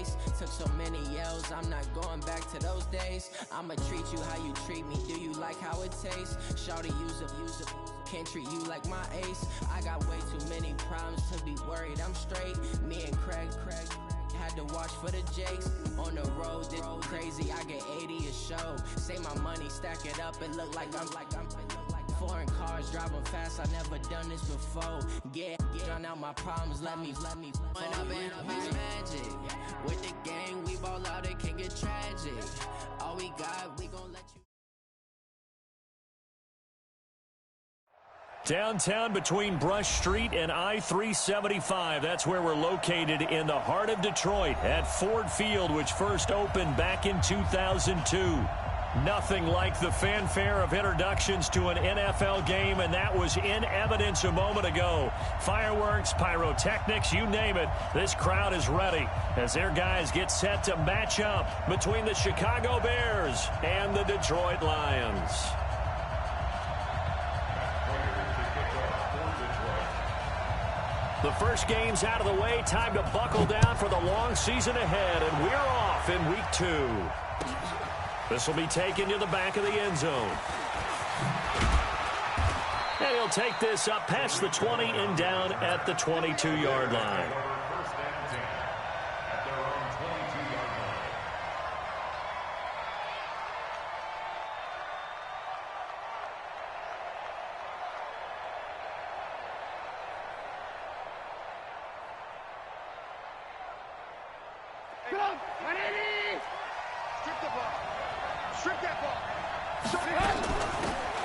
face. Took so many L's, I'm not going back to those days. I'ma treat you how you treat me, do you like how it tastes? Shawty, use up, can't treat you like my ace. I got way too many problems to be worried, I'm straight. Me and Craig had to watch for the Jakes. On the road, this crazy, I get 80 a show. Say my money, stack it up, it look like I'm foreign cars, driving fast, I never done this before. Drown out my problems, let me When up it's magic. With the gang, we ball out, it can get tragic. All we got, we gon' let you. Downtown between Brush Street and I-375. That's where we're located in the heart of Detroit at Ford Field, which first opened back in 2002. Nothing like the fanfare of introductions to an NFL game, and that was in evidence a moment ago. Fireworks, pyrotechnics, you name it. This crowd is ready as their guys get set to match up between the Chicago Bears and the Detroit Lions. The first game's out of the way. Time to buckle down for the long season ahead, and we're off in week 2. This will be taken to the back of the end zone. And he'll take this up past the 20 and down at the 22-yard line.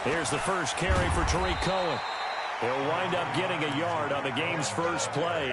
Here's the first carry for Tariq Cohen. He'll wind up getting a yard on the game's first play.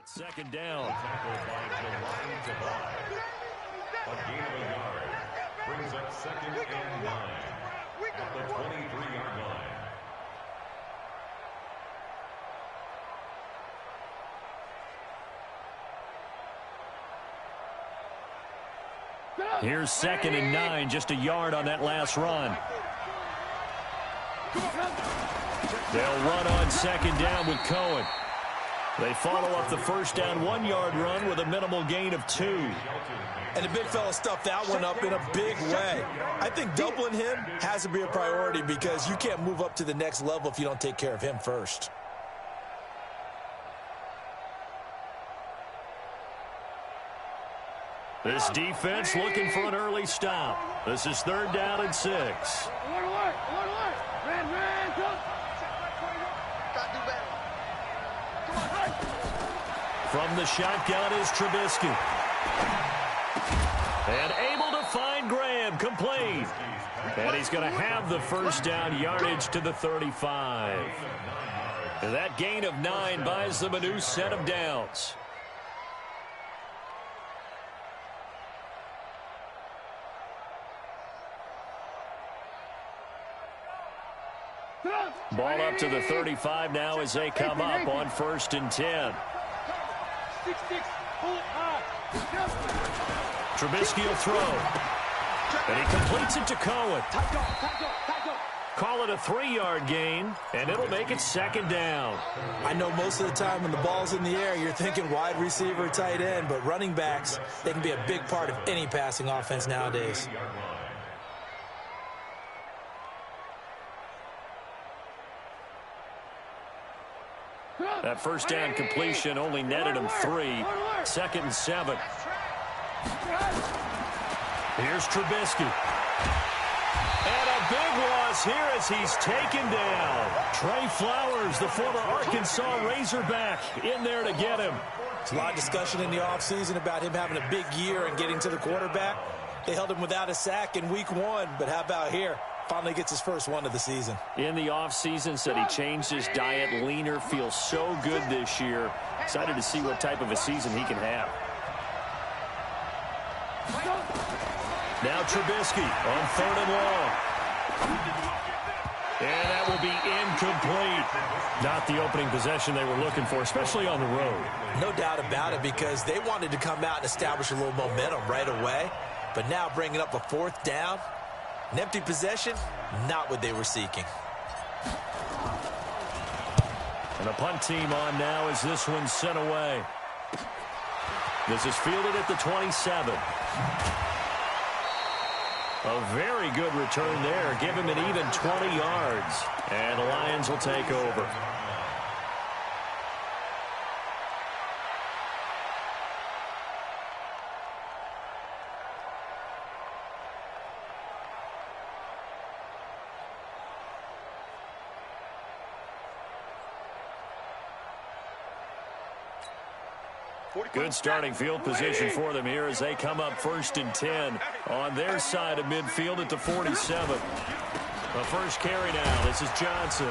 Second down. Tackle by Jelani Tavai. A gain of a yard. Brings up 2nd and 9 at the 23-yard line. Here's 2nd and 9, just a yard on that last run. They'll run on 2nd down with Cohen. They follow up the first down 1-yard run with a minimal gain of 2. And the big fella stuffed that one up in a big way. I think doubling him has to be a priority because you can't move up to the next level if you don't take care of him first. This defense looking for an early stop. This is 3rd down and 6. From the shotgun is Trubisky. And able to find Graham, complete. And he's going to have the first down, yardage to the 35. And that gain of 9 buys them a new set of downs. Ball up to the 35 now as they come up on 1st and 10. Trubisky will throw. And he completes it to Cohen. Call it a 3-yard gain, and it'll make it 2nd down. I know most of the time when the ball's in the air, you're thinking wide receiver, tight end, but running backs, they can be a big part of any passing offense nowadays. That first down completion only netted him 3. 2nd and 7. Here's Trubisky. And a big loss here as he's taken down. Trey Flowers, the former Arkansas Razorback, in there to get him. There's a lot of discussion in the offseason about him having a big year and getting to the quarterback. They held him without a sack in week 1, but how about here? Finally gets his first one of the season. In the offseason, said he changed his diet, leaner, feels so good this year. Excited to see what type of a season he can have. Now Trubisky on 3rd and long. And that will be incomplete. Not the opening possession they were looking for, especially on the road. No doubt about it, because they wanted to come out and establish a little momentum right away. But now bringing up a 4th down, an empty possession, not what they were seeking. And a punt team on now as this one's sent away. This is fielded at the 27. A very good return there. Give him an even 20 yards. And the Lions will take over. Good starting field position for them here as they come up 1st and 10 on their side of midfield at the 47. The first carry now. This is Johnson.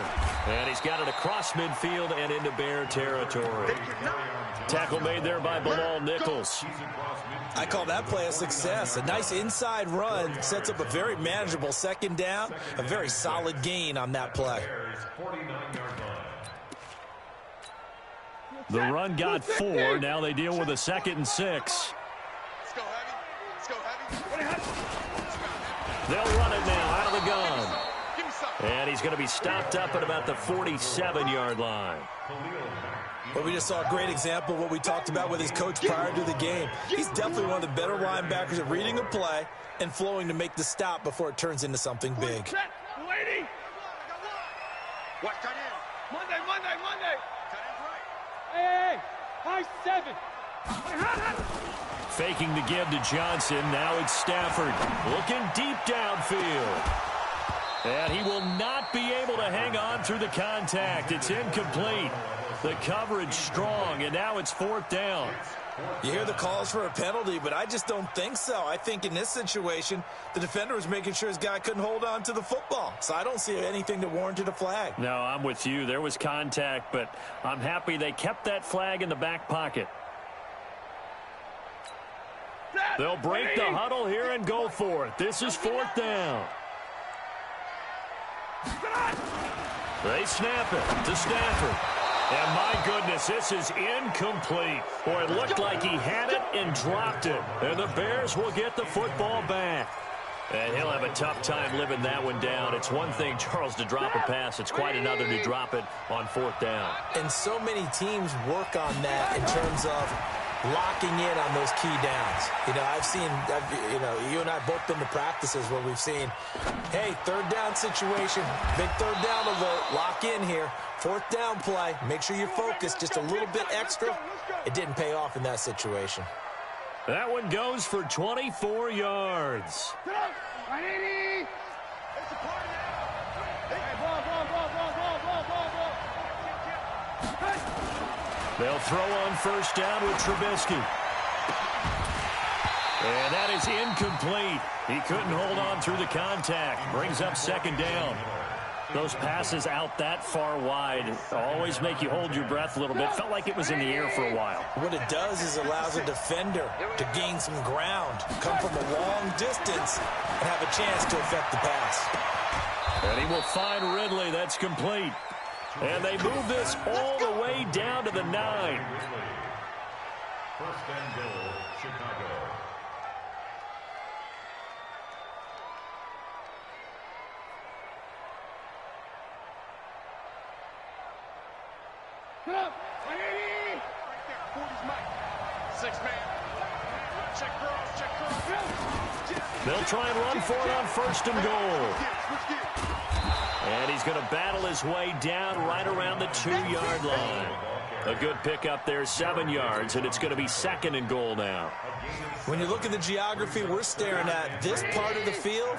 And he's got it across midfield and into Bear territory. Tackle made there by Bilal Nichols. I call that play a success. A nice inside run sets up a very manageable 2nd down. A very solid gain on that play. The run got 4. Now they deal with a 2nd and 6. They'll run it now out of the gun. And he's going to be stopped up at about the 47-yard line. Well, we just saw a great example of what we talked about with his coach prior to the game. He's definitely one of the better linebackers at reading a play and flowing to make the stop before it turns into something big. Monday. Hey, high 7. Faking the give to Johnson. Now it's Stafford looking deep downfield. And he will not be able to hang on through the contact. It's incomplete. The coverage strong, and now it's 4th down. You hear the calls for a penalty, but I just don't think so. I think in this situation, the defender was making sure his guy couldn't hold on to the football. So I don't see anything that warranted a flag. No, I'm with you. There was contact, but I'm happy they kept that flag in the back pocket. They'll break the huddle here and go for it. This is 4th down. They snap it to Stafford. And my goodness, this is incomplete. Boy, it looked like he had it and dropped it. And the Bears will get the football back. And he'll have a tough time living that one down. It's one thing, Charles, to drop a pass. It's quite another to drop it on 4th down. And so many teams work on that in terms of locking in on those key downs. You know, you and I both been to practices where we've seen, hey, 3rd down situation, big 3rd down alert, lock in here. 4th down play, make sure you're focused just a little bit extra. It didn't pay off in that situation. That one goes for 24 yards. They'll throw on 1st down with Trubisky. And that is incomplete. He couldn't hold on through the contact. Brings up 2nd down. Those passes out that far wide always make you hold your breath a little bit. Felt like it was in the air for a while. What it does is allows a defender to gain some ground, come from a long distance, and have a chance to affect the pass. And he will find Ridley. That's complete. And they move this all the way down to the 9. 1st and goal, Chicago. They'll try and run for it on 1st and goal. And he's going to battle his way down right around the 2-yard line. A good pickup there, 7 yards, and it's going to be 2nd and goal now. When you look at the geography we're staring at, this part of the field,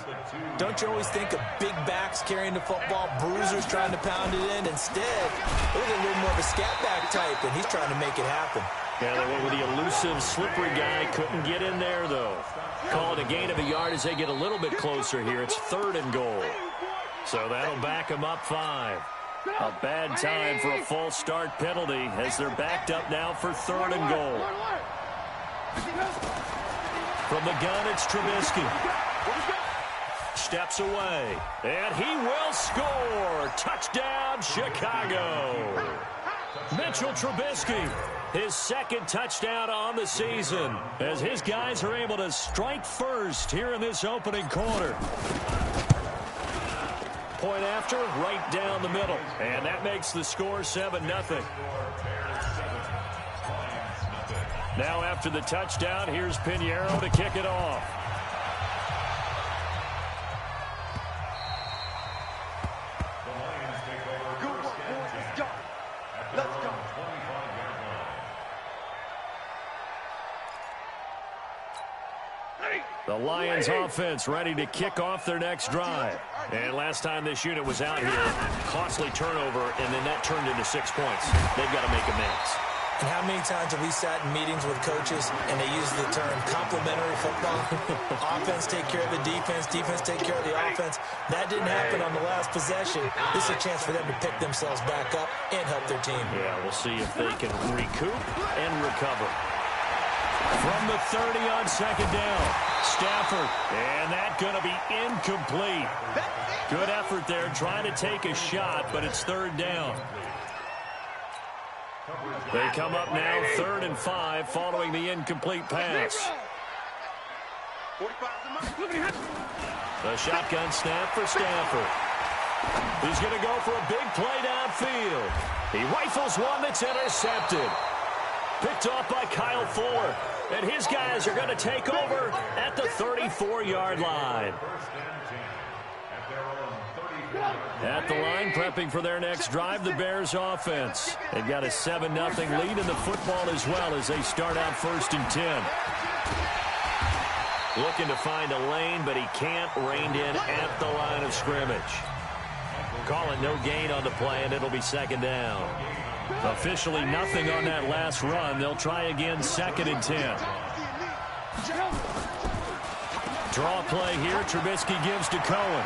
don't you always think of big backs carrying the football, bruisers trying to pound it in? Instead, look at a little more of a scat back type, and he's trying to make it happen. Yeah, they went with the elusive, slippery guy. Couldn't get in there, though. Call it a gain of a yard as they get a little bit closer here. It's 3rd and goal. So that'll back them up 5. A bad time for a false start penalty as they're backed up now for 3rd and goal. From the gun, it's Trubisky. Steps away, and he will score. Touchdown, Chicago. Mitchell Trubisky, his 2nd touchdown on the season, as his guys are able to strike first here in this opening quarter. Point after, right down the middle. And that makes the score 7-0. Now after the touchdown, here's Pinheiro to kick it off. The Lions take over 1st and 10. Let's go. 25-yard line. The Lions offense ready to kick off their next drive. And last time this unit was out here, costly turnover, and then that turned into 6 points. They've got to make amends. And how many times have we sat in meetings with coaches and they use the term complementary football? Offense take care of the defense, defense take care of the offense. That didn't happen on the last possession. This is a chance for them to pick themselves back up and help their team. Yeah, we'll see if they can recoup and recover. From the 30 on 2nd down, Stafford, and that's going to be incomplete. Good effort there, trying to take a shot, but it's 3rd down. They come up now 3rd and 5 following the incomplete pass. The shotgun snap for Stafford. He's going to go for a big play downfield. He rifles one that's intercepted. Picked off by Kyle Fuller. And his guys are going to take over at the 34-yard line. At the line, prepping for their next drive, the Bears offense. They've got a 7-0 lead in the football as well as they start out 1st and 10. Looking to find a lane, but he can't. Reined in at the line of scrimmage. Call it no gain on the play, and it'll be 2nd down. Officially nothing on that last run. They'll try again, 2nd and 10. Draw play here. Trubisky gives to Cohen.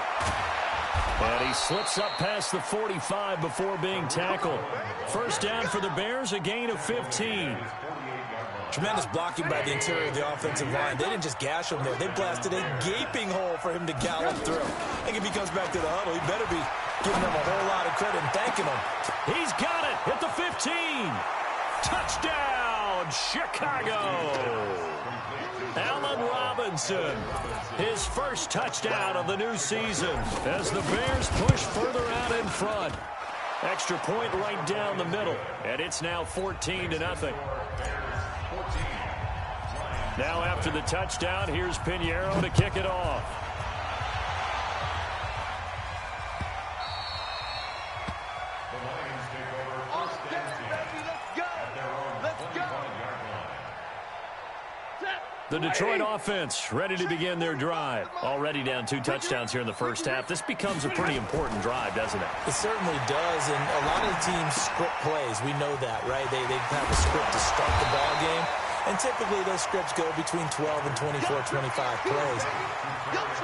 And he slips up past the 45 before being tackled. First down for the Bears, a gain of 15. Tremendous blocking by the interior of the offensive line. They didn't just gash him there. They blasted a gaping hole for him to gallop through. I think if he comes back to the huddle, he better be giving them a whole lot of credit and thanking them. He's got it at the 15. Touchdown, Chicago. Allen Robinson, his first touchdown of the new season as the Bears push further out in front. Extra point right down the middle, and it's now 14-0. Now after the touchdown, here's Pinheiro to kick it off. The Detroit offense ready to begin their drive. Already down 2 touchdowns here in the first half. This becomes a pretty important drive, doesn't it? It certainly does, and a lot of teams script plays. We know that, right? They have a script to start the ball game, and typically those scripts go between 12 and 24, 25 plays.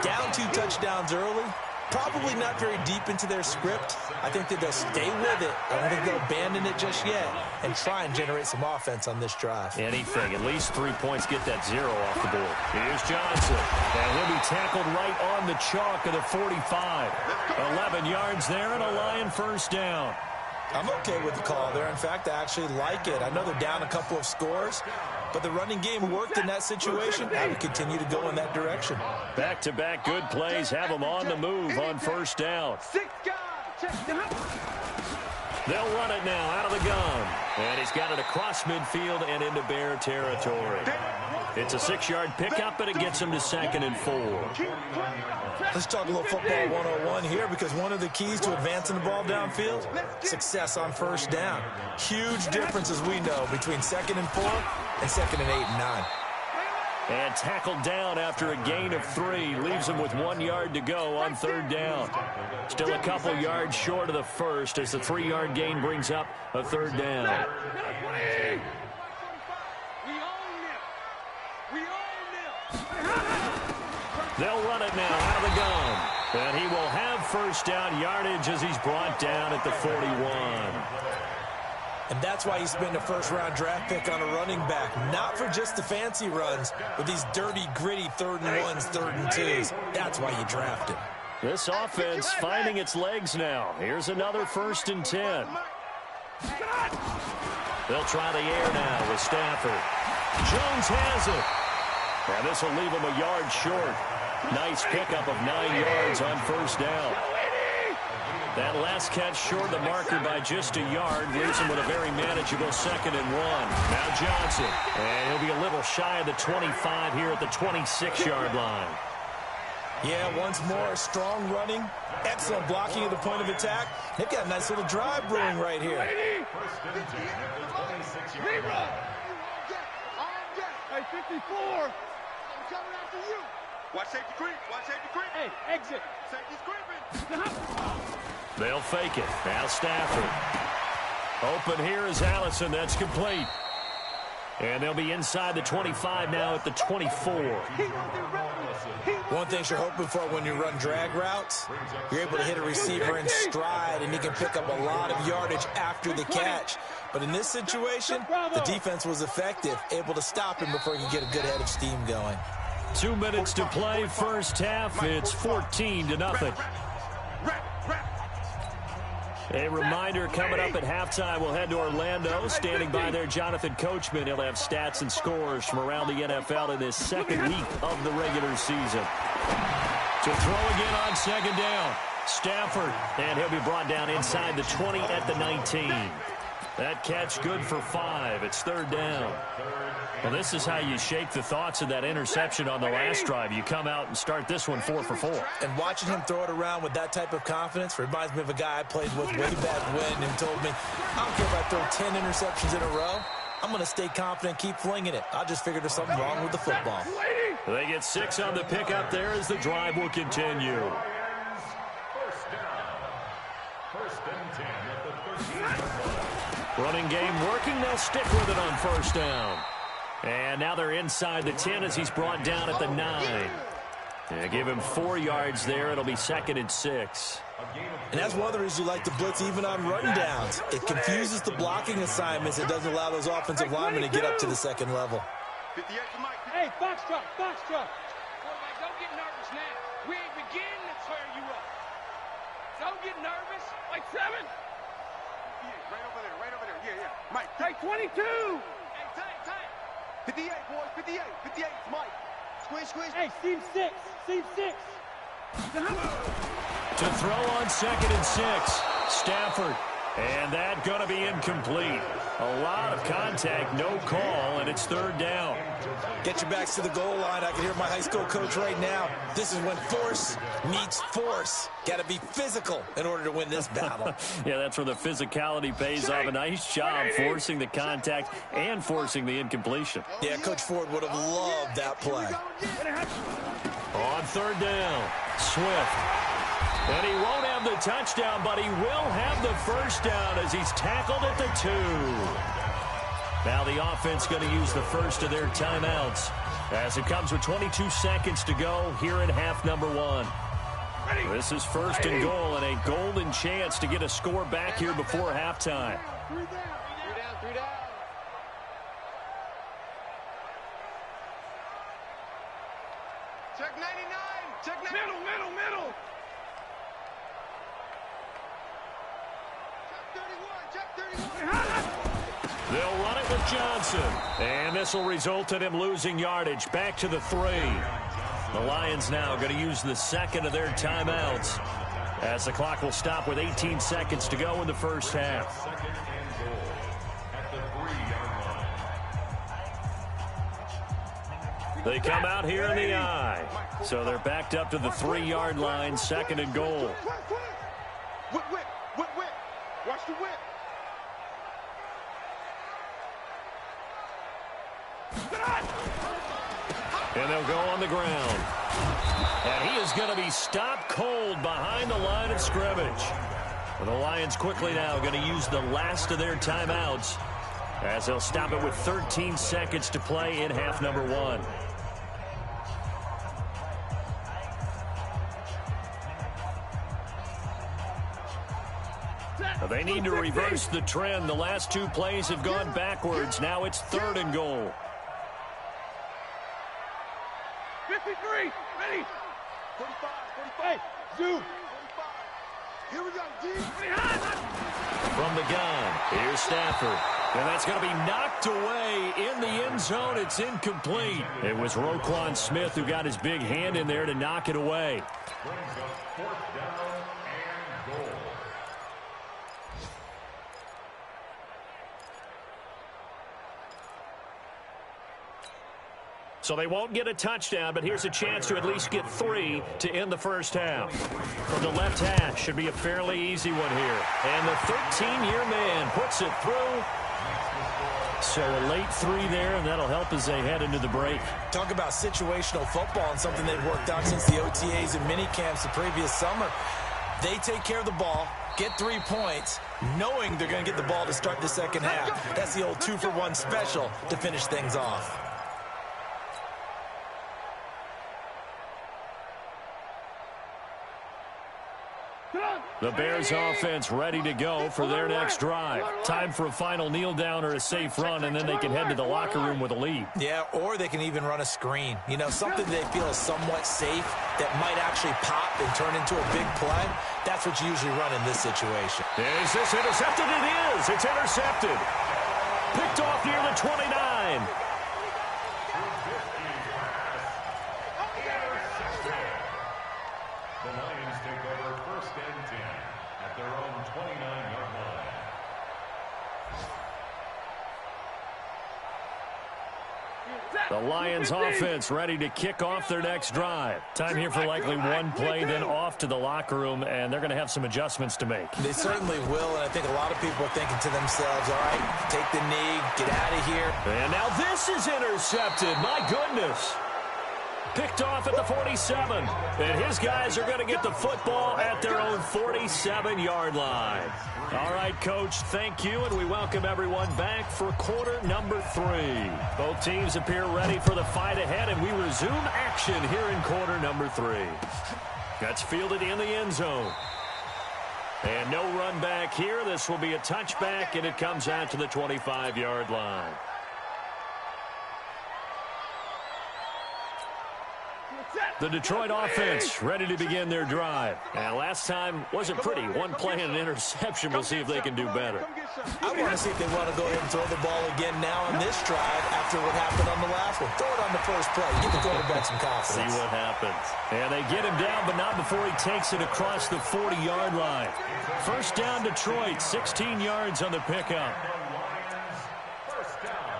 Down 2 touchdowns early, probably not very deep into their script. I think that they'll stay with it. I don't think they'll abandon it just yet and try and generate some offense on this drive. Anything. At least 3 points, get that 0 off the board. Here's Johnson. And he'll be tackled right on the chalk of the 45. 11 yards there and a Lion first down. I'm okay with the call there. In fact, I actually like it. I know they're down a couple of scores, but the running game worked in that situation. I would continue to go in that direction. Back-to-back good plays have them on the move on first down. They'll run it now out of the gun. And he's got it across midfield and into Bear territory. It's a 6-yard pickup, and it gets him to 2nd and 4. Let's talk a little football 101 here, because one of the keys to advancing the ball downfield, success on first down. Huge difference, as we know, between 2nd and 4 and 2nd and 8 and 9. And tackled down after a gain of 3. Leaves him with 1 yard to go on 3rd down. Still a couple yards short of the first as the 3-yard gain brings up a 3rd down. They'll run it now out of the gun. And he will have first down yardage as he's brought down at the 41. And that's why you spend a first-round draft pick on a running back. Not for just the fancy runs, but these dirty, gritty 3rd and 1s, 3rd and 2s. That's why you draft him. This offense finding its legs now. Here's another 1st and 10. They'll try the air now with Stafford. Jones has it. Now this will leave him a yard short. Nice pickup of 9 yards on first down. That last catch short the marker by just a yard leaves him with a very manageable 2nd and 1. Now Johnson. And he'll be a little shy of the 25 here at the 26-yard line. Yeah, once more, strong running, excellent blocking at the point of attack. They've got a nice little drive brewing right here. Hey, 54. I'm coming after you. Watch safety creep. Watch safety creep. Hey, exit. Safety's creeping. They'll fake it. Now Stafford. Open here is Allison. That's complete. And they'll be inside the 25 now at the 24. One thing you're hoping for when you run drag routes, you're able to hit a receiver in stride, and he can pick up a lot of yardage after the catch. But in this situation, the defense was effective, able to stop him before he could get a good head of steam going. 2 minutes to play first half. It's 14-0. A reminder coming up at halftime, we'll head to Orlando. Standing by there, Jonathan Coachman. He'll have stats and scores from around the NFL in this 2nd week of the regular season. To throw again on 2nd down. Stafford, and he'll be brought down inside the 20 at the 19. That catch good for 5. It's 3rd down. Well, this is how you shake the thoughts of that interception on the last drive. You come out and start this one 4 for 4. And watching him throw it around with that type of confidence reminds me of a guy I played with way back when who told me, I don't care if I throw 10 interceptions in a row. I'm going to stay confident, keep flinging it. I just figured there's something wrong with the football. They get 6 on the pickup there as the drive will continue. Running game working. They'll stick with it on first down. And now they're inside the 10 as he's brought down at the 9. Yeah, give him 4 yards there. It'll be 2nd and 6. And that's one of the reasons you like to blitz even on run downs. It confuses the blocking assignments. It doesn't allow those offensive linemen to get up to the second level. Hey, foxtrot. Quarterback, don't get nervous now. We ain't beginning to tear you up. Don't get nervous. Like 7. Yeah, right over there. Yeah. Mike, take 22. Hey, tight. 58, boys, 58. 58, Mike. Squish. Hey, seam 6. To throw on 2nd and 6. Stafford. And that going to be incomplete. A lot of contact, no call, and it's 3rd down. Get your backs to the goal line. I can hear my high school coach right now. This is when force meets force. Got to be physical in order to win this battle. Yeah, that's where the physicality pays off. A nice job forcing the contact and forcing the incompletion. Yeah, Coach Ford would have loved that play. On 3rd down, Swift. And he won't have the touchdown, but he will have the first down as he's tackled at the 2. Now the offense going to use the first of their timeouts as it comes with 22 seconds to go here in half number 1. This is 1st and goal and a golden chance to get a score back here before halftime. 3 down. Check 99. Middle. Check 31. They'll run it with Johnson. And this will result in him losing yardage back to the 3. The Lions now going to use the 2nd of their timeouts as the clock will stop with 18 seconds to go in the first half. They come out here in the I. So they're backed up to the 3-yard line, 2nd and goal. Whip. Watch the whip. And they'll go on the ground. And he is going to be stopped cold behind the line of scrimmage. And the Lions quickly now going to use the last of their timeouts as they'll stop it with 13 seconds to play in half number 1. They need to reverse the trend. The last 2 plays have gone backwards. Now it's 3rd and goal. 53. Ready. 45. Hey, zoom. 45. Here we go, D. From the gun, here's Stafford. And that's going to be knocked away in the end zone. It's incomplete. It was Roquan Smith who got his big hand in there to knock it away. Brings up 4th down and goal. So they won't get a touchdown, but here's a chance to at least get 3 to end the first half. From the left hash should be a fairly easy one here. And the 13-year man puts it through. So a late 3 there, and that'll help as they head into the break. Talk about situational football and something they've worked on since the OTAs and mini camps the previous summer. They take care of the ball, get 3 points, knowing they're going to get the ball to start the second half. That's the old 2-for-1 special to finish things off. The Bears offense ready to go for their next drive. Time for a final kneel down or a safe run, and then they can head to the locker room with a lead. Yeah, or they can even run a screen. You know, something they feel is somewhat safe that might actually pop and turn into a big play. That's what you usually run in this situation. Is this intercepted? It is. It's intercepted. Picked off near the 29. The Lions take over 1st and 10 at their own 29-yard line. The Lions offense ready to kick off their next drive. Time here for likely 1 play, then off to the locker room, and they're going to have some adjustments to make. They certainly will, and I think a lot of people are thinking to themselves, all right, take the knee, get out of here. And now this is intercepted. My goodness. Picked off at the 47. And his guys are going to get the football at their own 47-yard line. All right, Coach, thank you, and we welcome everyone back for quarter number 3. Both teams appear ready for the fight ahead, and we resume action here in quarter number 3. That's fielded in the end zone. And no run back here. This will be a touchback, and it comes out to the 25-yard line. The Detroit offense ready to begin their drive. And last time wasn't pretty. One play and an interception. We'll see if they can do better. I want to see if they want to go ahead and throw the ball again now on this drive after what happened on the last one. Throw it on the first play. Give the quarterback some confidence. See what happens. And they get him down, but not before he takes it across the 40-yard line. First down, Detroit. 16 yards on the pickup. First down.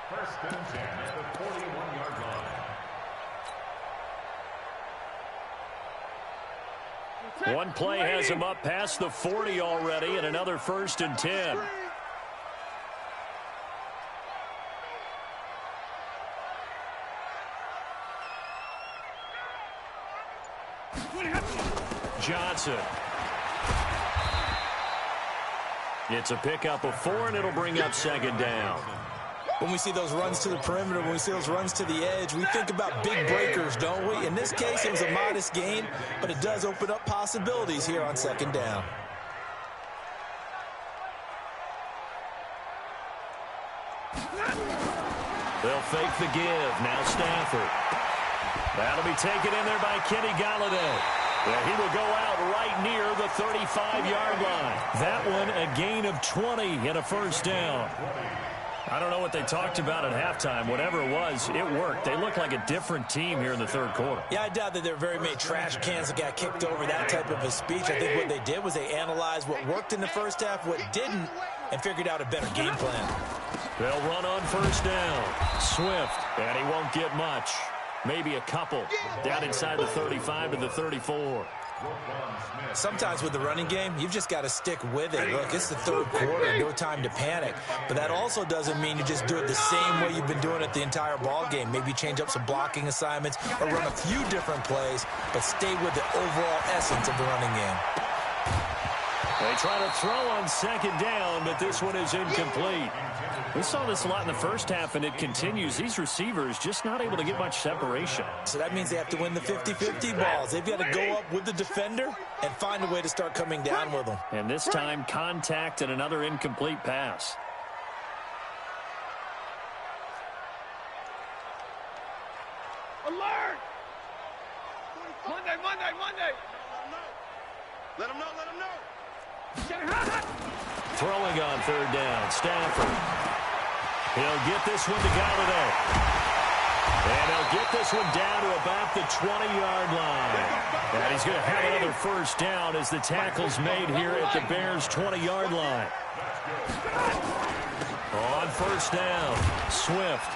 First and 10 at the 41-yard line. One play has him up past the 40 already, and another first and 10. Johnson. It's a pickup of 4, and it'll bring up second down. When we see those runs to the perimeter, when we see those runs to the edge, we think about big breakers, don't we? In this case, it was a modest gain, but it does open up possibilities here on second down. They'll fake the give. Now Stafford. That'll be taken in there by Kenny Galladay. And he will go out right near the 35-yard line. That one a gain of 20 and a first down. I don't know what they talked about at halftime. Whatever it was, it worked. They look like a different team here in the third quarter. Yeah, I doubt that there are very many trash cans that got kicked over, that type of a speech. I think what they did was they analyzed what worked in the first half, what didn't, and figured out a better game plan. They'll run on first down. Swift, and he won't get much. Maybe a couple. Down inside the 35 to the 34. Sometimes with the running game, you've just got to stick with it. Look, it's the third quarter, no time to panic. But that also doesn't mean you just do it the same way you've been doing it the entire ball game. Maybe change up some blocking assignments or run a few different plays, but stay with the overall essence of the running game. They try to throw on second down, but this one is incomplete. We saw this a lot in the first half, and it continues. These receivers just not able to get much separation. So that means they have to win the 50-50 balls. They've got to go up with the defender and find a way to start coming down with them. And this time, contact and another incomplete pass. Alert! Monday, Monday, Monday! Let him know, let him know! Throwing on third down, Stafford. He'll get this one to Galladay. And he'll get this one down to about the 20-yard line. And he's going to have another first down as the tackle's made here at the Bears' 20-yard line. On first down, Swift.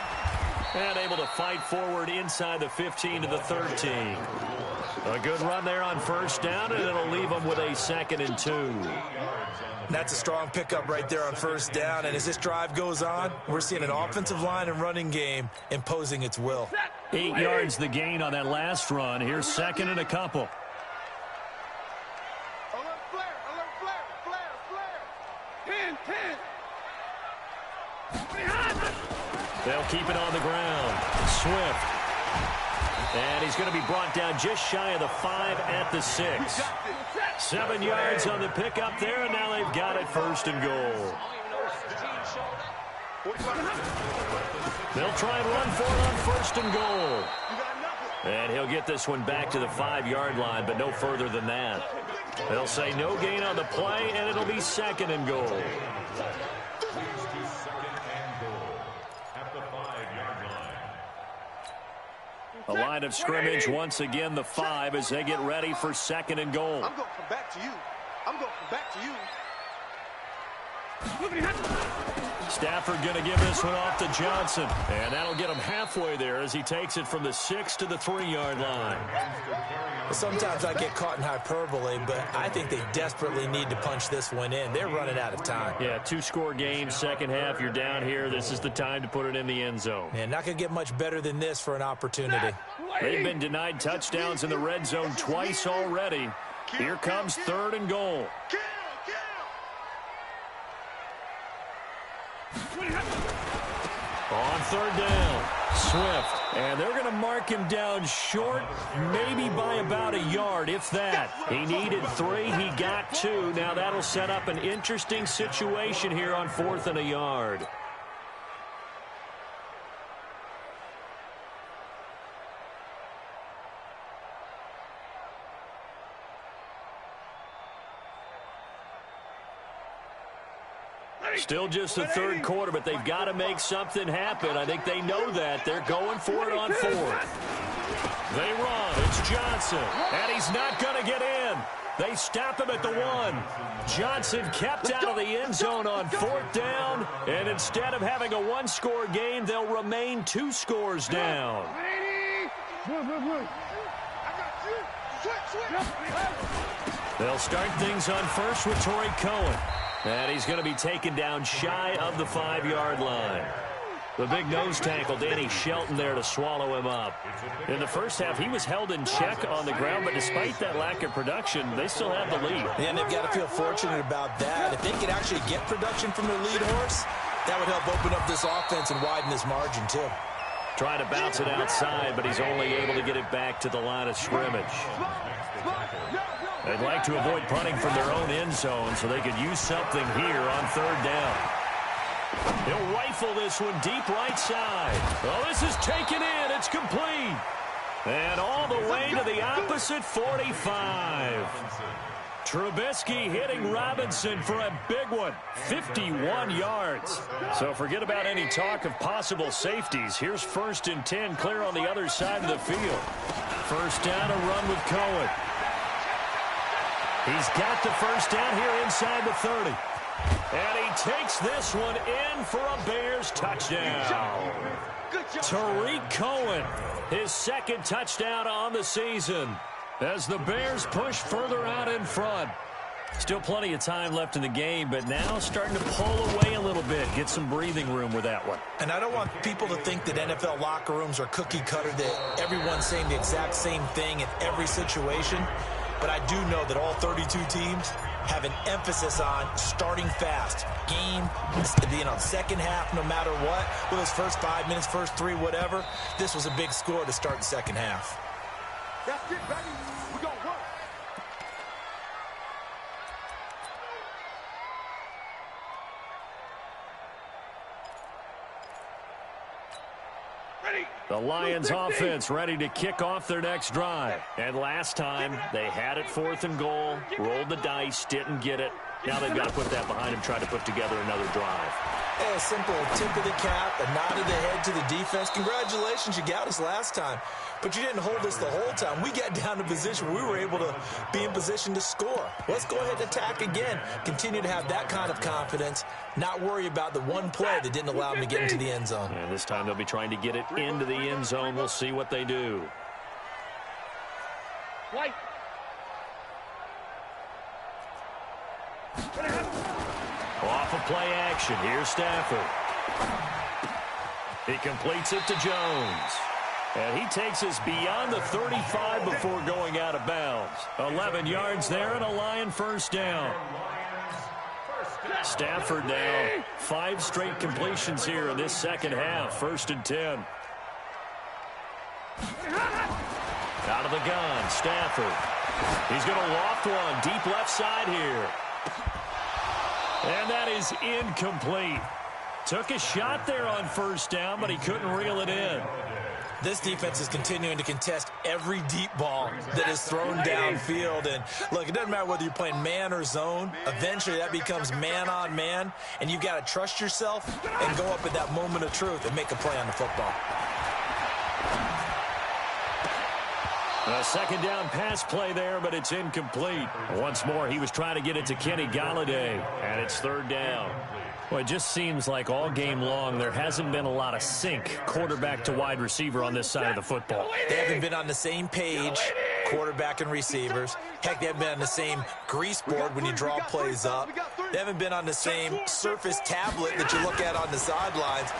And able to fight forward inside the 15 to the 13. A good run there on first down, and it'll leave them with a 2nd and 2. That's a strong pickup right there on first down. And as this drive goes on, we're seeing an offensive line and running game imposing its will. 8 yards the gain on that last run. Here's 2nd and a couple. Alert flare, flare, flare. 10. They'll keep it on the ground. Swift. And he's going to be brought down just shy of the 5 at the 6. 7 yards on the pickup there, and now they've got it 1st and goal. They'll try and run for it on 1st and goal. And he'll get this one back to the 5-yard line, but no further than that. They'll say no gain on the play, and it'll be 2nd and goal. A line of scrimmage once again, the 5, as they get ready for 2nd and goal. I'm going to come back to you. I'm going to come back to you. Stafford going to give this one off to Johnson. And that'll get him halfway there as he takes it from the 6 to the 3-yard line. Sometimes I get caught in hyperbole, but I think they desperately need to punch this one in. They're running out of time. Yeah, 2-score game, second half, you're down here. This is the time to put it in the end zone. And not going to get much better than this for an opportunity. They've been denied touchdowns in the red zone twice already. Here comes 3rd and goal. On 3rd down, Swift. And they're going to mark him down short, maybe by about a yard, if that. He needed 3, he got 2. Now that'll set up an interesting situation here on 4th and a yard. Still just the 3rd quarter, but they've got to make something happen. I think they know that. They're going for it on 4th. They run. It's Johnson, and he's not going to get in. They stop him at the 1. Johnson kept out of the end zone on 4th down, and instead of having a 1-score game, they'll remain 2 scores down. They'll start things on first with Torrey Cohen. And he's going to be taken down shy of the 5-yard line. The big nose tackle, Danny Shelton, there to swallow him up. In the first half, he was held in check on the ground, but despite that lack of production, they still have the lead. Yeah, and they've got to feel fortunate about that. If they could actually get production from their lead horse, that would help open up this offense and widen this margin, too. Trying to bounce it outside, but he's only able to get it back to the line of scrimmage. They'd like to avoid punting from their own end zone so they could use something here on 3rd down. He'll rifle this one deep right side. Well, this is taken in. It's complete. And all the way to the opposite 45. Trubisky hitting Robinson for a big one. 51 yards. So forget about any talk of possible safeties. Here's 1st and 10 clear on the other side of the field. 1st down, a run with Cohen. He's got the 1st down here inside the 30. And he takes this one in for a Bears touchdown. Tariq Cohen, his 2nd touchdown on the season, as the Bears push further out in front. Still plenty of time left in the game, but now starting to pull away a little bit, get some breathing room with that one. And I don't want people to think that NFL locker rooms are cookie cutter, that everyone's saying the exact same thing in every situation. But I do know that all 32 teams have an emphasis on starting fast. Game, second half, no matter what. With those first 5 minutes, first 3, whatever. This was a big score to start the second half. That's it, baby. We're going to work. The Lions offense ready to kick off their next drive. And last time, they had it 4th and goal, rolled the dice, didn't get it. Now they've got to put that behind them, try to put together another drive. Hey, a simple tip of the cap, a nod of the head to the defense. Congratulations, you got us last time. But you didn't hold us the whole time. We got down to position where we were able to be in position to score. Let's go ahead and attack again. Continue to have that kind of confidence. Not worry about the one play that didn't allow them to get into the end zone. And this time they'll be trying to get it into the end zone. We'll see what they do. White. Off of play action. Here's Stafford. He completes it to Jones. And he takes us beyond the 35 before going out of bounds. 11 yards there and a Lion 1st down. Stafford now 5 straight completions here in this second half. 1st and 10. Out of the gun, Stafford. He's going to loft one deep left side here. And that is incomplete. Took a shot there on 1st down, but he couldn't reel it in. This defense is continuing to contest every deep ball that is thrown downfield. And look, it doesn't matter whether you're playing man or zone. Eventually that becomes man on man, and you've got to trust yourself and go up at that moment of truth and make a play on the football. A second down pass play there, but it's incomplete. Once more, he was trying to get it to Kenny Golladay, and it's third down. Well, it just seems like all game long there hasn't been a lot of sync quarterback to wide receiver on this side of the football. They haven't been on the same page, quarterback and receivers. Heck, they haven't been on the same grease board when you draw plays up. They haven't been on the same surface tablet that you look at on the sidelines.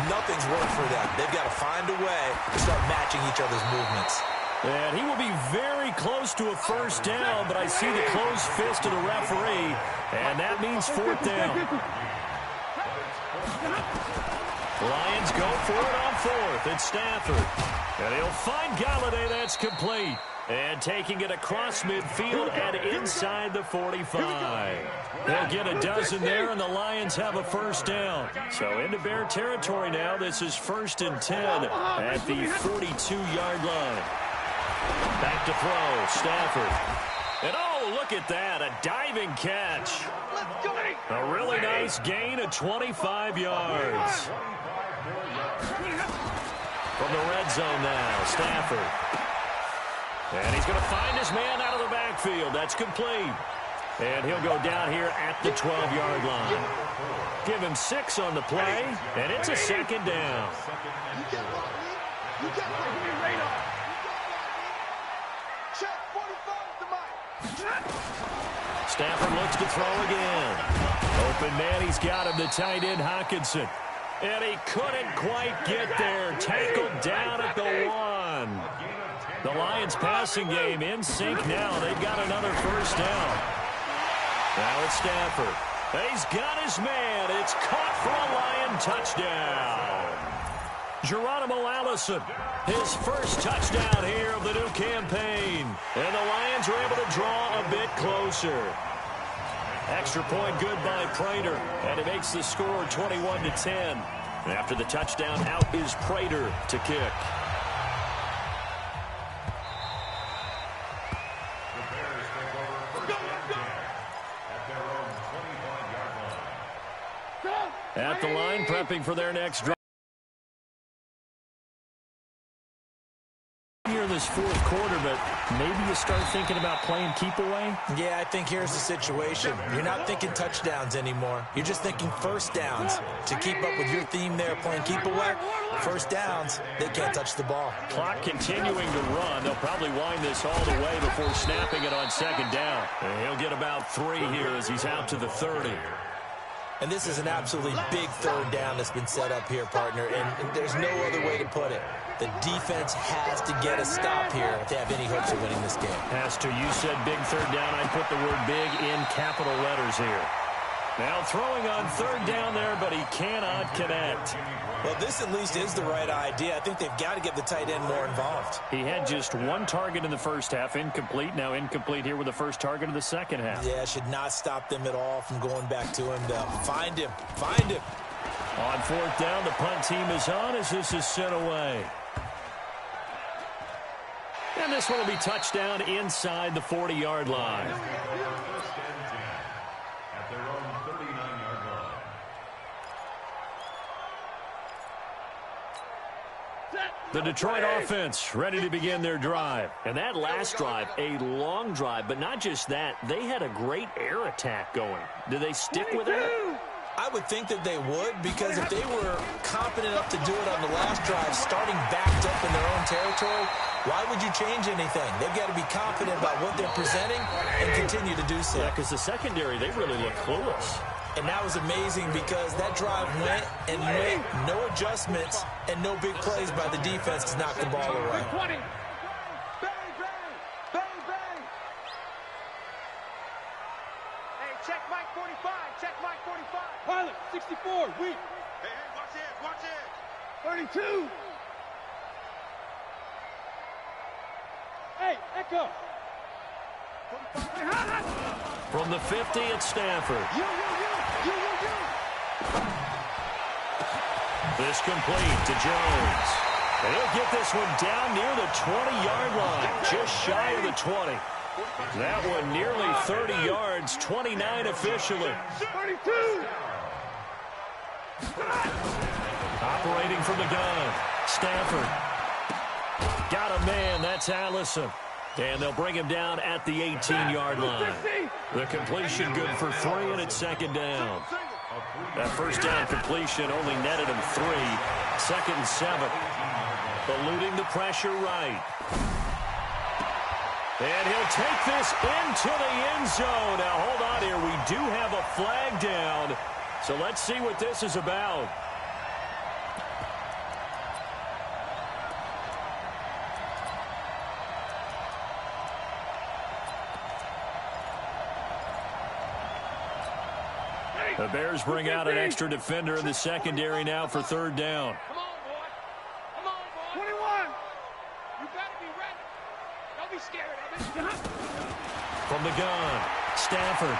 Nothing's worked for them. They've got to find a way to start matching each other's movements. And he will be very close to a first down, but I see the closed fist of the referee, and that means fourth down. Lions go for it on fourth. It's Stafford. And he'll find Golladay. That's complete. And taking it across midfield and inside the 45. They'll get a dozen there, and the Lions have a first down. So into Bear territory now. This is 1st and 10 at the 42-yard line. Back to throw. Stafford. And oh, look at that. A diving catch. A really nice gain of 25 yards. From the red zone now, Stafford. And he's going to find his man out of the backfield. That's complete. And he'll go down here at the 12-yard line. Give him 6 on the play, and it's a second down. Stafford looks to throw again. Open man, he's got him, the tight end, Hockenson. And he couldn't quite get there. Tackled down at the 1. The Lions passing game in sync now. They've got another first down. Now it's Stafford. He's got his man. It's caught for a Lion touchdown. Geronimo Allison, his first touchdown here of the new campaign. And the Lions are able to draw a bit closer. Extra point good by Prater, and it makes the score 21-10. After the touchdown, out is Prater to kick. The Bears take over 1st and 10 at their own 25-yard line. At the line, prepping for their next drive. Here in this fourth quarter, but maybe you start thinking about playing keep away? Yeah, I think here's the situation. You're not thinking touchdowns anymore. You're just thinking first downs. To keep up with your theme there, playing keep away, first downs, they can't touch the ball. Clock continuing to run. They'll probably wind this all the way before snapping it on second down. And he'll get about 3 here as he's out to the 30. And this is an absolutely big third down that's been set up here, partner, and there's no other way to put it. The defense has to get a stop here if they have any hopes of winning this game. Has to. You said big third down. I put the word big in capital letters here. Now throwing on third down there, but he cannot connect. Well, this at least is the right idea. I think they've got to get the tight end more involved. He had just 1 target in the first half, incomplete. Now incomplete here with the first target of the second half. Yeah, should not stop them at all from going back to him to find him. Find him. On fourth down, the punt team is on as this is sent away. And this one will be touchdown inside the 40-yard line. 1st and 10 at their own 39-yard line. The Detroit offense ready to begin their drive. And that last drive, a long drive, but not just that, they had a great air attack going. Do they stick with that? I would think that they would, because if they were confident enough to do it on the last drive, starting backed up in their own territory, why would you change anything? They've got to be confident about what they're presenting and continue to do so. Yeah, because the secondary, they really look clueless. And that was amazing because that drive went and went, no adjustments and no big plays by the defense to knock the ball away. 20. Check Mike 45. Check Mike 45. Pilot, 64. Weak. Hey, watch it. Watch it. 32. Hey, Echo. From the 50, it's Stafford. You. This complete to Jones. And he'll get this one down near the 20-yard line, just shy of the 20. That one nearly 30 yards, 29 officially. 32. Operating from the gun, Stafford. Got a man. That's Allison. And they'll bring him down at the 18-yard line. The completion good for 3, and it's second down. That first down completion only netted him 3. Second and 7. Eluding the pressure right. And he'll take this into the end zone. Now, hold on here. We do have a flag down. So let's see what this is about. The Bears bring out an extra defender in the secondary now for third down. Come on, boy. Come on, boy. 21. You better be ready. Don't be scared of it. From the gun, Stafford.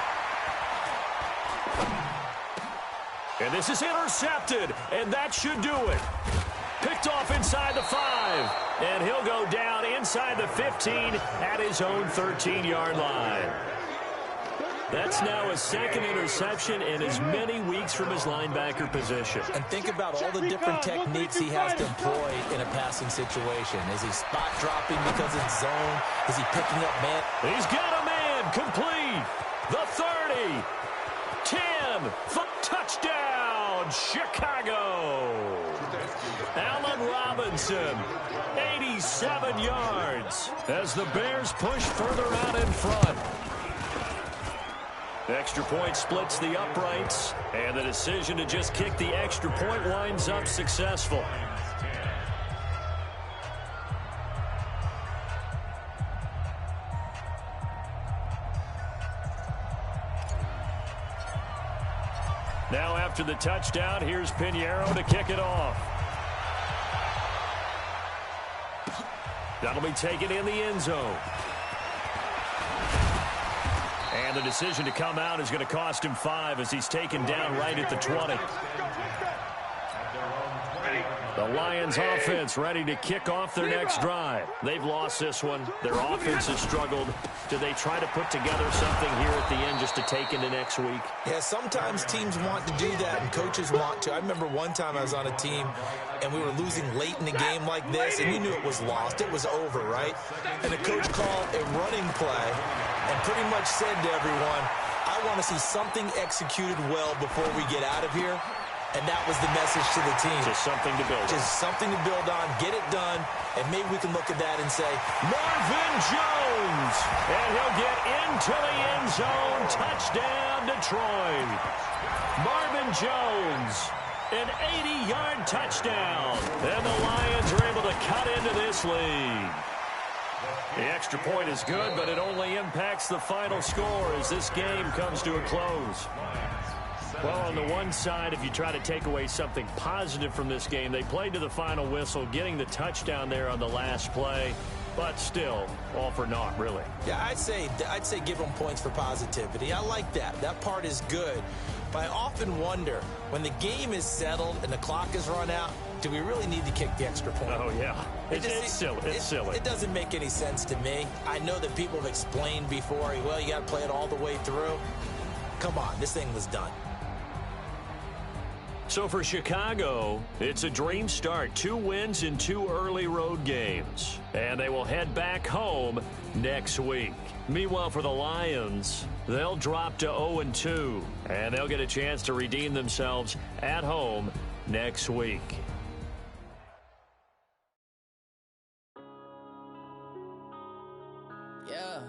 And this is intercepted, and that should do it. Picked off inside the 5, and he'll go down inside the 15 at his own 13-yard line. That's now a second interception in as many weeks from his linebacker position. And think about all the different techniques he has to employ in a passing situation. Is he spot dropping because it's zone? Is he picking up man? He's got a man complete. The 30. 10. Touchdown, Chicago. Allen Robinson, 87 yards as the Bears push further out in front. Extra point splits the uprights, and the decision to just kick the extra point winds up successful. Now after the touchdown, here's Pinheiro to kick it off. That'll be taken in the end zone. And the decision to come out is going to cost him 5 as he's taken down right at the 20. The Lions offense ready to kick off their next drive. They've lost this one. Their offense has struggled. Do they try to put together something here at the end just to take into next week? Yeah, sometimes teams want to do that and coaches want to. I remember one time I was on a team and we were losing late in the game like this, and you knew it was lost. It was over, right? And the coach called a running play and pretty much said to everyone, I want to see something executed well before we get out of here. And that was the message to the team. Just something to build on. Just something to build on, get it done, and maybe we can look at that and say, Marvin Jones! And he'll get into the end zone. Touchdown, Detroit. Marvin Jones, an 80-yard touchdown. And the Lions are able to cut into this lead. The extra point is good, but it only impacts the final score as this game comes to a close. Well, on the one side, if you try to take away something positive from this game, they played to the final whistle, getting the touchdown there on the last play, but still, all for naught, really. Yeah, I'd say give them points for positivity. I like that. That part is good. But I often wonder, when the game is settled and the clock is run out, do we really need to kick the extra point? Oh, yeah. It's silly. It's silly. It doesn't make any sense to me. I know that people have explained before, well, you got to play it all the way through. Come on, this thing was done. So for Chicago, it's a dream start. 2 wins in 2 early road games. And they will head back home next week. Meanwhile, for the Lions, they'll drop to 0-2. And they'll get a chance to redeem themselves at home next week. Yeah.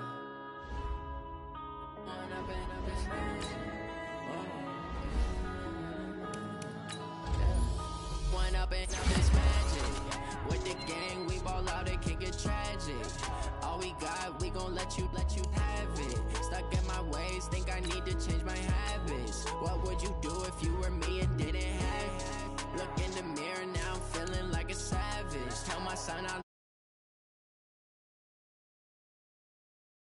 One up and this magic. With the gang, we ball out, it can get tragic. All we got, we gon' let you have it. Stuck in my ways, think I need to change my habits. What would you do if you were me and didn't have